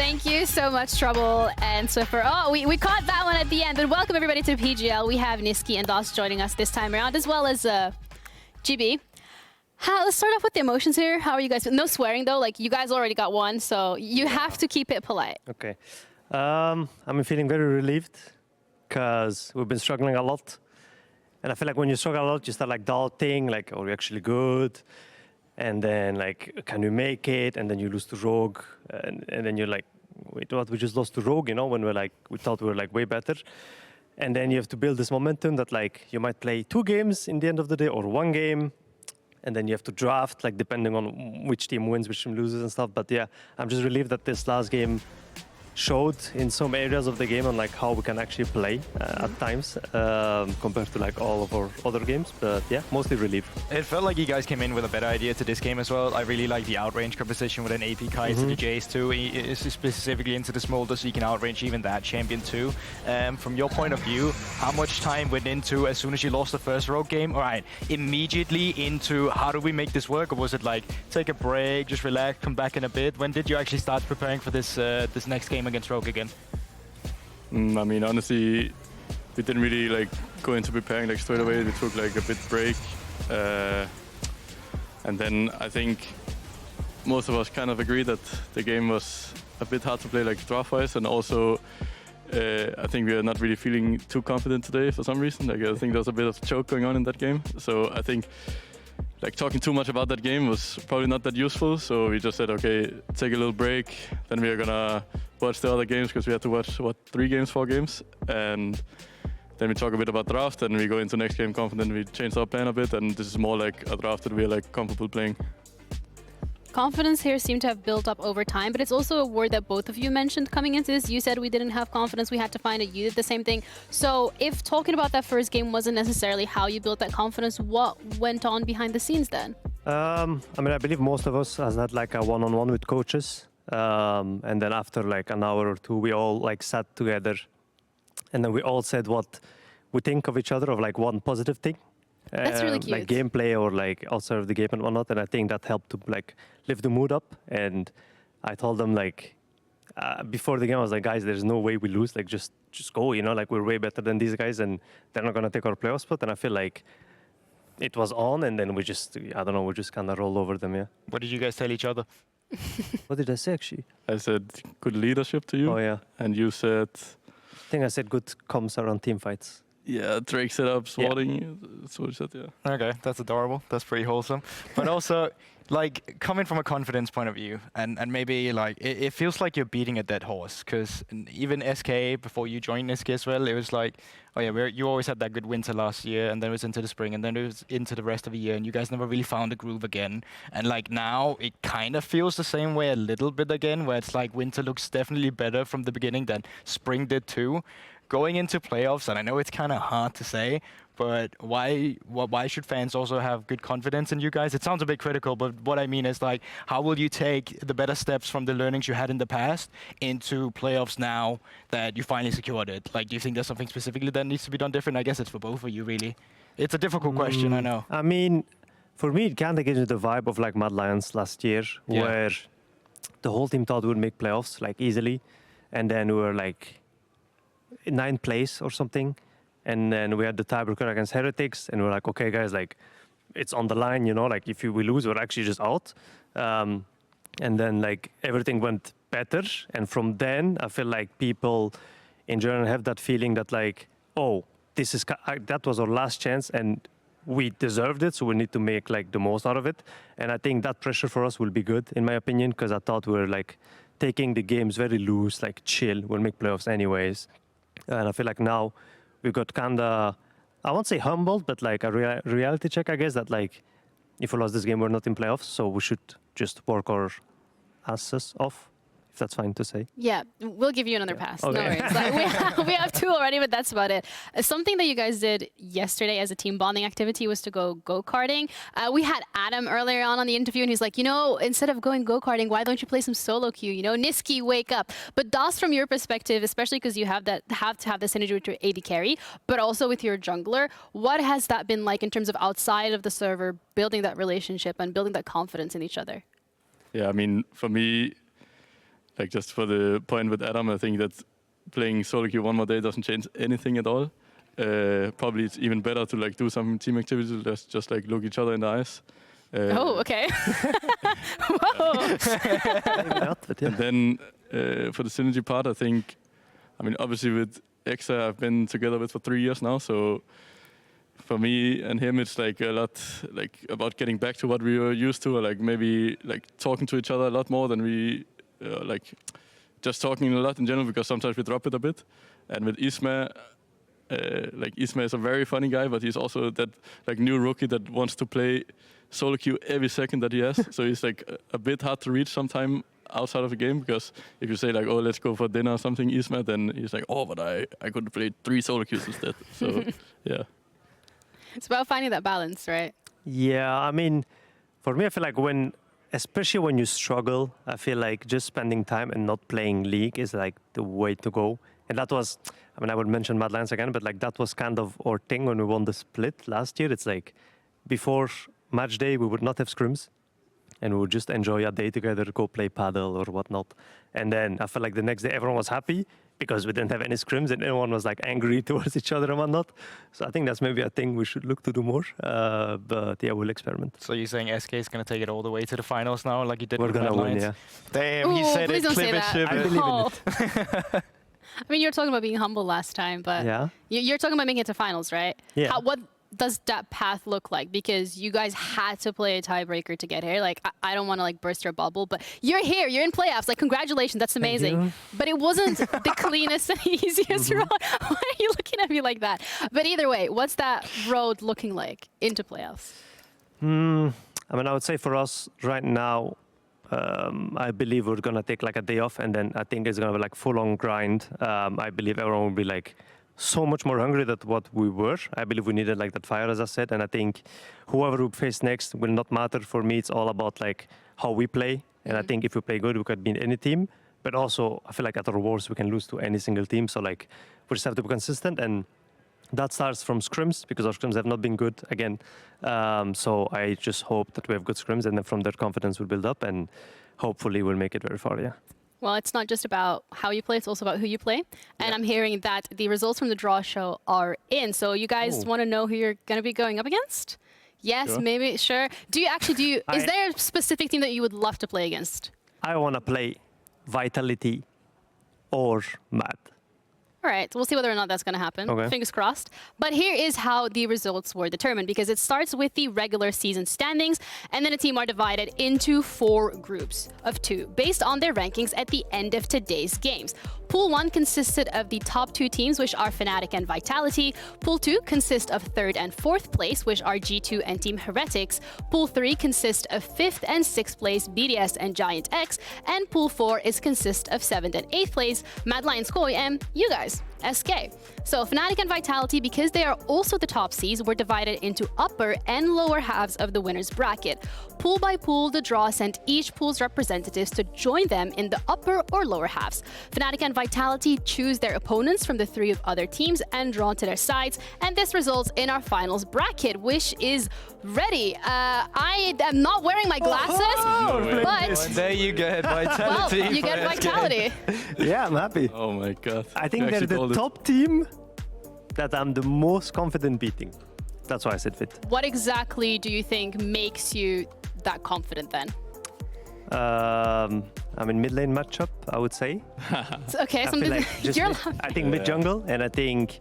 Thank you so much, Trouble and Swiffer. Oh, we caught that one at the end. But welcome everybody to PGL. We have Niski and Das joining us this time around, as well as GB. Let's start off with the emotions here. How are you guys? No swearing though. Like, you guys already got one, so you have to keep it polite. Okay. I'm feeling very relieved because we've been struggling a lot. And I feel like when you struggle a lot, you start like doubting, like, are we actually good? And then like, can we make it? And then you lose to Rogue. And then you're like, wait, what? We just lost to Rogue, you know, when we thought we were like way better. And then you have to build this momentum that like, you might play 2 games in the end of the day or 1 game. And then you have to draft, like depending on which team wins, which team loses and stuff. But yeah, I'm just relieved that this last game showed in some areas of the game on like how we can actually play at times compared to like all of our other games. But yeah, mostly relieved. It felt like you guys came in with a better idea to this game as well. I really like the outrange composition with an AP Kai to the Jace too, specifically into the Smolder, so you can outrange even that champion too. From your point of view, how much time went into, as soon as you lost the first Rogue game, all right, immediately into how do we make this work? Or was it like, take a break, just relax, come back in a bit? When did you actually start preparing for this this next game against Rogue again? I mean, honestly, we didn't really like go into preparing like straight away. We took like a bit break, and then I think most of us kind of agreed that the game was a bit hard to play like draft-wise, and also I think we are not really feeling too confident today for some reason. Like I think there was a bit of choke going on in that game, so I think like talking too much about that game was probably not that useful. So we just said, okay, take a little break. Then we are gonna watch the other games because we had to watch, what, 3 games, 4 games? And then we talk a bit about draft and we go into next game confident. We changed our plan a bit and this is more like a draft that we are like comfortable playing. Confidence here seemed to have built up over time, but it's also a word that both of you mentioned coming into this. You said we didn't have confidence, we had to find it. You did the same thing. So if talking about that first game wasn't necessarily how you built that confidence, what went on behind the scenes then? I mean, I believe most of us has had like a one-on-one with coaches. And then after like an hour or 2, we all like sat together and then we all said what we think of each other, of like one positive thing. That's really cute. Like gameplay or like outside of the game and whatnot, and I think that helped to like lift the mood up. And I told them like before the game, I was like, guys, there's no way we lose. Like just go, you know, like we're way better than these guys, and they're not gonna take our playoff spot. And I feel like it was on, and then we just, I don't know, we just kind of rolled over them. Yeah. What did you guys tell each other? What did I say actually? I said good leadership to you. Oh yeah. And you said, I think I said good comms around team fights. yeah, Drake set up swatting. That's what you said, yeah. Okay, that's adorable. That's pretty wholesome. But also, like, coming from a confidence point of view, and maybe, like, it feels like you're beating a dead horse, because even SK, before you joined SK as well, it was like, oh yeah, you always had that good winter last year, and then it was into the spring, and then it was into the rest of the year, and you guys never really found a groove again. And, like, now, it kind of feels the same way a little bit again, where it's like winter looks definitely better from the beginning than spring did too. Going into playoffs, and I know it's kind of hard to say, but why should fans also have good confidence in you guys? It sounds a bit critical, but what I mean is, like, how will you take the better steps from the learnings you had in the past into playoffs now that you finally secured it? Like, do you think there's something specifically that needs to be done different? I guess it's for both of you, really. It's a difficult question, I know. I mean, for me, it kind of gives me the vibe of like Mad Lions last year, where the whole team thought we would make playoffs like easily, and then we were like in 9th place or something, and then we had the tiebreaker against Heretics, and we're like, okay guys, like it's on the line, you know, like if we lose, we're actually just out. And then like everything went better, and from then I feel like people in general have that feeling that like, oh, this is that was our last chance and we deserved it, so we need to make like the most out of it. And I think that pressure for us will be good, in my opinion, because I thought we were like taking the games very loose, like chill, we'll make playoffs anyways. And I feel like now we got kind of, I won't say humbled, but like a reality check, I guess, that like if we lost this game, we're not in playoffs, so we should just work our asses off, if that's fine to say. Yeah, we'll give you another pass. Okay. No worries. Like, we have 2 already, but that's about it. Something that you guys did yesterday as a team bonding activity was to go go-karting. We had Adam earlier on the interview, and he's like, you know, instead of going go-karting, why don't you play some solo queue? You know, Niski, wake up. But Das, from your perspective, especially because you have to have the synergy with your AD carry, but also with your jungler, what has that been like in terms of outside of the server, building that relationship and building that confidence in each other? Yeah, I mean, for me, like just for the point with Adam, I think that playing solo queue one more day doesn't change anything at all. Probably it's even better to like do some team activities, just like look each other in the eyes. Oh, okay. Whoa. And then for the synergy part, I think, I mean, obviously with Exa, I've been together with for 3 years now, so for me and him, it's like a lot like about getting back to what we were used to, or like maybe like talking to each other a lot more than we like just talking a lot in general, because sometimes we drop it a bit. And with Isma, like Isma is a very funny guy, but he's also that like new rookie that wants to play solo queue every second that he has. So he's like a bit hard to reach sometime outside of the game, because if you say like, oh, let's go for dinner or something, Isma, then he's like, oh, but I could play 3 solo queues instead. So yeah. It's about finding that balance, right? Yeah, I mean, for me, I feel like especially when you struggle, I feel like just spending time and not playing League is like the way to go. And that was, I mean, I would mention Mad Lions again, but like that was kind of our thing when we won the split last year. It's like before match day, we would not have scrims, and we would just enjoy a day together, go play paddle or whatnot. And then I felt like the next day everyone was happy because we didn't have any scrims and everyone was like angry towards each other and whatnot. So I think that's maybe a thing we should look to do more. But yeah, we'll experiment. So you're saying SK is going to take it all the way to the finals now, like you did We're with gonna Mad win, Lions? yeah. Damn, he Ooh, said please it. don't say Clip it, that. ship I it. believe in Oh. it. I mean, you're talking about being humble last time, but Yeah. you're talking about making it to finals, right? Yeah. What does that path look like? Because you guys had to play a tiebreaker to get here. Like, I don't want to like burst your bubble, but you're here. You're in playoffs. Like, congratulations. That's amazing. you. But it wasn't the cleanest and easiest road. Why are you looking at me like that? But either way, what's that road looking like into playoffs? I mean, I would say for us right now, I believe we're going to take like a day off, and then I think it's going to be like full-on grind. I believe everyone will be like so much more hungry than what we were. I believe we needed like that fire, as I said, and I think whoever we face next will not matter. For me, it's all about like how we play, and I think if we play good, we could beat any team. But also, I feel like at our worst, we can lose to any single team. So like, we just have to be consistent, and that starts from scrims, because our scrims have not been good again. So I just hope that we have good scrims, and then from there confidence will build up, and hopefully we'll make it very far, yeah. Well, it's not just about how you play, it's also about who you play. And I'm hearing that the results from the draw show are in. So you guys want to know who you're going to be going up against? Yes, Sure. maybe, sure. Is there a specific team that you would love to play against? I want to play Vitality or Mad. All right, we'll see whether or not that's going to happen. Okay. Fingers crossed. But here is how the results were determined, because it starts with the regular season standings, and then a team are divided into 4 groups of 2, based on their rankings at the end of today's games. Pool 1 consisted of the top 2 teams, which are Fnatic and Vitality. Pool 2 consists of 3rd and 4th place, which are G2 and Team Heretics. Pool 3 consists of 5th and 6th place, BDS and Giant X. And Pool 4 consists of 7th and 8th place, Mad Lions Koi and you guys, SK. So Fnatic and Vitality, because they are also the top seeds, were divided into upper and lower halves of the winner's bracket. Pool by pool, the draw sent each pool's representatives to join them in the upper or lower halves. Fnatic and Vitality choose their opponents from the 3 other teams and draw to their sides, and this results in our finals bracket, which is ready. I am not wearing my glasses, but There you get Vitality. well, you for get SK. Vitality. Yeah, I'm happy. Oh my god. I think You they're actually the called it. top team that I'm the most confident beating. That's why I said fit. What exactly do you think makes you that confident then? I mean, mid lane matchup, I would say. Okay, I feel like just you're I think mid jungle, and I think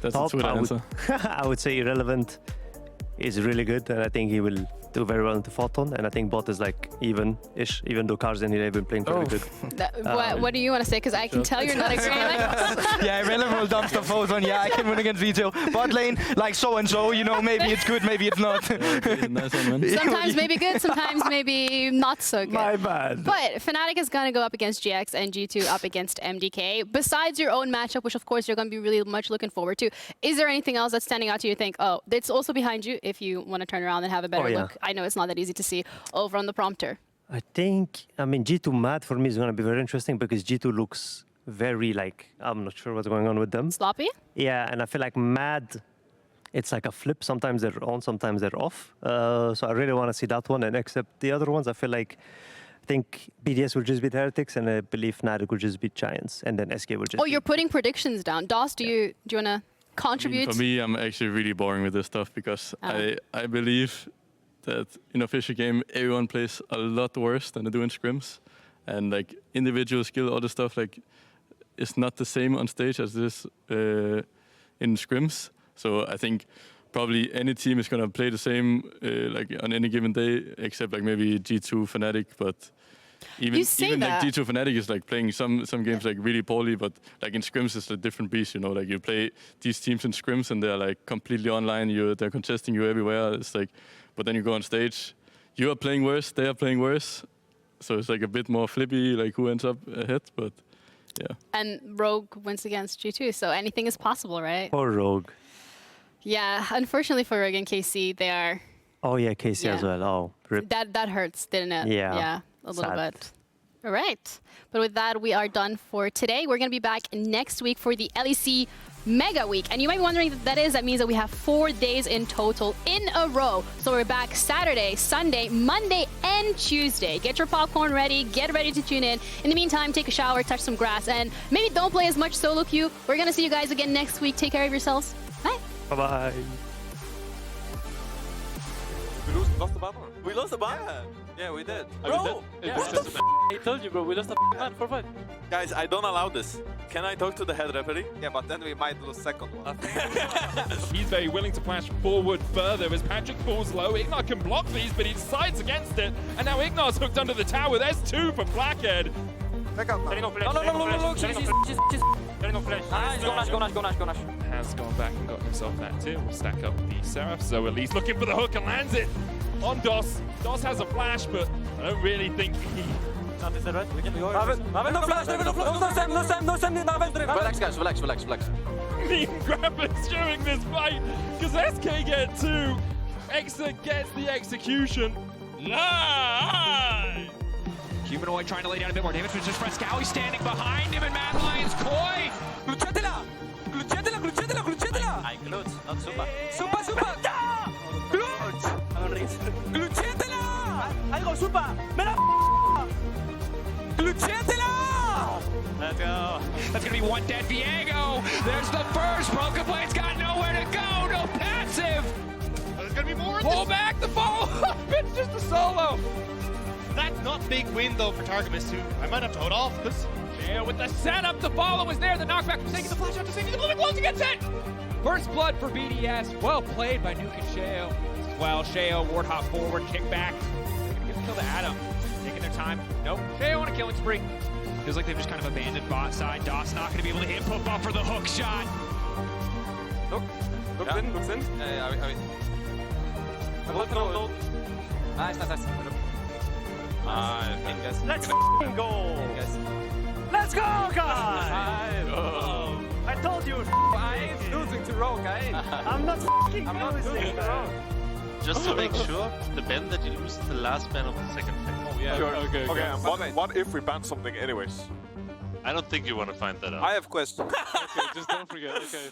That's top, a sweet I would, answer. I would say Irrelevant is really good, and I think he will do very well into Photon, and I think bot is like even-ish, even though Cars and Elaine have been playing very good. what do you want to say? Because I can tell you're not agreeing. Yeah, Irrelevant will dumpster Photon. Yeah, I can win against Vito. Bot lane, like so and so, you know, maybe it's good, maybe it's not. Nice one, man. Sometimes maybe good, sometimes maybe not so good. My bad. But Fnatic is going to go up against GX and G2 up against MDK. Besides your own matchup, which of course you're going to be really much looking forward to, is there anything else that's standing out to you? Think, oh, it's also behind you if you want to turn around and have a better yeah. look. I know it's not that easy to see over on the prompter. I mean, G2 Mad for me is going to be very interesting because G2 looks very like, I'm not sure what's going on with them. Sloppy? Yeah, and I feel like Mad, it's like a flip. Sometimes they're on, sometimes they're off. So I really want to see that one. And except the other ones, I feel like I think BDS will just beat Heretics, and I believe Fnatic will just beat Giants, and then SK will just. Oh, you're putting predictions down. DOS, do you want to contribute? For me, I'm actually really boring with this stuff because I believe that in official game, everyone plays a lot worse than they do in scrims. And like individual skill, all the stuff like is not the same on stage as this in scrims. So I think probably any team is gonna play the same like on any given day, except like maybe G2 Fnatic. But even like G2 Fnatic is like playing some games like really poorly, but like in scrims it's a different beast. You know, like you play these teams in scrims and they're like completely online. They're contesting you everywhere. It's like, but then you go on stage, you are playing worse, they are playing worse. So it's like a bit more flippy, like who ends up ahead, but yeah. And Rogue wins against G2, so anything is possible, right? Or Rogue. Yeah, unfortunately for Rogue and KC, they are... Oh yeah, KC as well. Oh, rip. That hurts, didn't it? Yeah. A little bit. All right. But with that, we are done for today. We're going to be back next week for the LEC Mega Week. And you might be wondering what that is. That means that we have 4 days in total in a row. So we're back Saturday, Sunday, Monday, and Tuesday. Get your popcorn ready. Get ready to tune in. In the meantime, take a shower, touch some grass, and maybe don't play as much solo queue. We're going to see you guys again next week. Take care of yourselves. Bye. Bye-bye. We lost the battle. We lost the battle. Yeah, we did. Bro! I told you, bro, we lost the man for fun. Guys, I don't allow this. Can I talk to the head referee? Yeah, but then we might lose second one. He's very willing to flash forward further as Patrick falls low. Ignar can block these, but he decides against it. And now Ignar's hooked under the tower. There's 2 for Blackhead. Check out now. No, she's Nice, go Nash. Has gone back and got himself that too. Will stack up the Seraph. So at least looking for the hook and lands it on DOS. DOS has a flash, but I don't really think he... No flash, no Sam, Relax, guys, relax. Meme grabbers during this fight, because SK get 2. Exa gets the execution. Nice! Humanoid trying to lay down a bit more damage, but just Frescowi standing behind him, and Mad Lions Koi. Glucetela! Ay, glutes, not super. Super! Glucetela! Algo super! Glucetela! Let's go. That's gonna be one dead Viego. There's the first. Broken Blade's got nowhere to go. No passive. There's gonna be more. Pull back the follow-up. It's just a solo. That's not big win though for Targamas too. I might have to hold off this. Yeah, with the setup, the follow is there. The knockback was taking the flash out to safety. The moving close against it. First blood for BDS. Well played by Nuke and Sheo. Well, Sheo, Warthog forward, kick back. They're gonna give the kill to Adam. Taking their time. Nope. Sheo on a killing spree. Feels like they've just kind of abandoned bot side. DOS not gonna be able to hit Pop off for the hook shot. Looks in. Yeah, I mean. Nice. Let's go. Let's go, guys! I told you. I ain't losing to Rogue, I'm not losing to Rogue. Just to make sure, the ban that you lose is the last ban of the second phase. Oh yeah. Sure. Okay. What if we ban something anyways? I don't think you want to find that out. I have questions. Okay, just don't forget. Okay.